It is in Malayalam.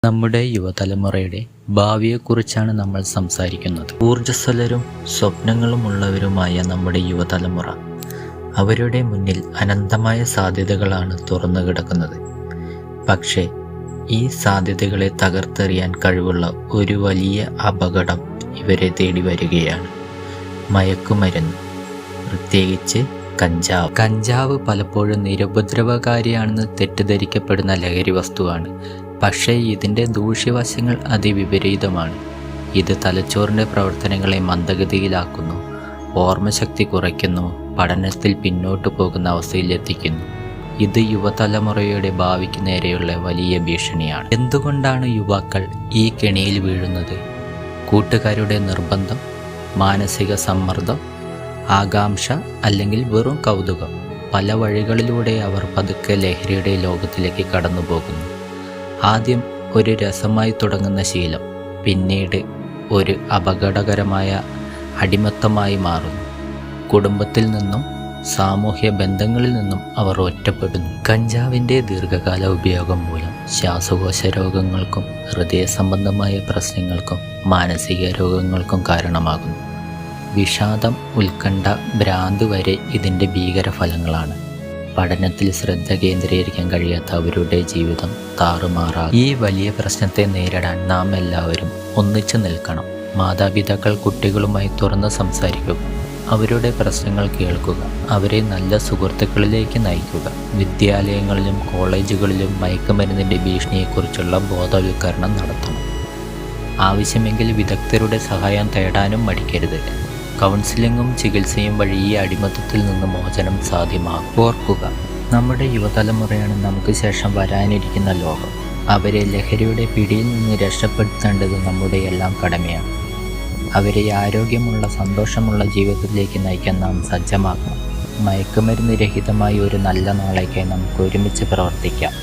നമ്മുടെ യുവതലമുറയുടെ ഭാവിയെക്കുറിച്ചാണ് നമ്മൾ സംസാരിക്കുന്നത്. ഊർജ്ജസ്വലരും സ്വപ്നങ്ങളുമുള്ളവരുമായ നമ്മുടെ യുവതലമുറ, അവരുടെ മുന്നിൽ അനന്തമായ സാധ്യതകളാണ് തുറന്നു കിടക്കുന്നത്. പക്ഷേ ഈ സാധ്യതകളെ തകർത്തെറിയാൻ കഴിവുള്ള ഒരു വലിയ അപകടം ഇവരെ തേടി വരികയാണ്: മയക്കുമരുന്ന്, പ്രത്യേകിച്ച് കഞ്ചാവ്. കഞ്ചാവ് പലപ്പോഴും നിരുപദ്രവകാരിയാണെന്ന് തെറ്റിദ്ധരിക്കപ്പെടുന്ന ലഹരി വസ്തുവാണ്. പക്ഷേ ഇതിൻ്റെ ദൂഷ്യവശങ്ങൾ അതിവിപരീതമാണ്. ഇത് തലച്ചോറിൻ്റെ പ്രവർത്തനങ്ങളെ മന്ദഗതിയിലാക്കുന്നു, ഓർമ്മശക്തി കുറയ്ക്കുന്നു, പഠനത്തിൽ പിന്നോട്ടു പോകുന്ന അവസ്ഥയിലെത്തിക്കുന്നു. ഇത് യുവതലമുറയുടെ ഭാവിക്ക് നേരെയുള്ള വലിയ ഭീഷണിയാണ്. എന്തുകൊണ്ടാണ് യുവാക്കൾ ഈ കെണിയിൽ വീഴുന്നത്? കൂട്ടുകാരുടെ നിർബന്ധം, മാനസിക സമ്മർദ്ദം, ആകാംക്ഷ അല്ലെങ്കിൽ വെറും കൗതുകം. പല വഴികളിലൂടെ അവർ പതുക്കെ ലഹരിയുടെ ലോകത്തിലേക്ക് കടന്നു പോകുന്നു. ആദ്യം ഒരു രസമായി തുടങ്ങുന്ന ശീലം പിന്നീട് ഒരു അപകടകരമായ അടിമത്തമായി മാറുന്നു. കുടുംബത്തിൽ നിന്നും സാമൂഹ്യ ബന്ധങ്ങളിൽ നിന്നും അവർ ഒറ്റപ്പെടുന്നു. കഞ്ചാവിൻ്റെ ദീർഘകാല ഉപയോഗം മൂലം ശ്വാസകോശ രോഗങ്ങൾക്കും ഹൃദയ സംബന്ധമായ പ്രശ്നങ്ങൾക്കും മാനസിക രോഗങ്ങൾക്കും കാരണമാകുന്നു. വിഷാദം, ഉത്കണ്ഠ, ഭ്രാന്ത് വരെ ഇതിൻ്റെ ഭീകരഫലങ്ങളാണ്. പഠനത്തിൽ ശ്രദ്ധ കേന്ദ്രീകരിക്കാൻ കഴിയാത്ത അവരുടെ ജീവിതം താറുമാറാകും. ഈ വലിയ പ്രശ്നത്തെ നേരിടാൻ നാം എല്ലാവരും ഒന്നിച്ചു നിൽക്കണം. മാതാപിതാക്കൾ കുട്ടികളുമായി തുറന്ന് സംസാരിക്കുക, അവരുടെ പ്രശ്നങ്ങൾ കേൾക്കുക, അവരെ നല്ല സുഹൃത്തുക്കളിലേക്ക് നയിക്കുക. വിദ്യാലയങ്ങളിലും കോളേജുകളിലും മയക്കുമരുന്നിൻ്റെ ഭീഷണിയെക്കുറിച്ചുള്ള ബോധവൽക്കരണം നടത്തണം. ആവശ്യമെങ്കിൽ വിദഗ്ധരുടെ സഹായം തേടാനും മടിക്കരുത്. കൗൺസിലിങ്ങും ചികിത്സയും വഴി ഈ അടിമത്തത്തിൽ നിന്ന് മോചനം സാധ്യമാകും. ഓർക്കുക, നമ്മുടെ യുവതലമുറയാണ് നമുക്ക് ശേഷം വരാനിരിക്കുന്ന ലോകം. അവരെ ലഹരിയുടെ പിടിയിൽ നിന്ന് രക്ഷപ്പെടുത്തേണ്ടത് നമ്മുടെ എല്ലാം കടമയാണ്. അവരെ ആരോഗ്യമുള്ള, സന്തോഷമുള്ള ജീവിതത്തിലേക്ക് നയിക്കാൻ നാം സജ്ജമാക്കണം. മയക്കുമരുന്ന് രഹിതമായ ഒരു നല്ല നാളേക്കായി നമുക്ക് ഒരുമിച്ച് പ്രവർത്തിക്കാം.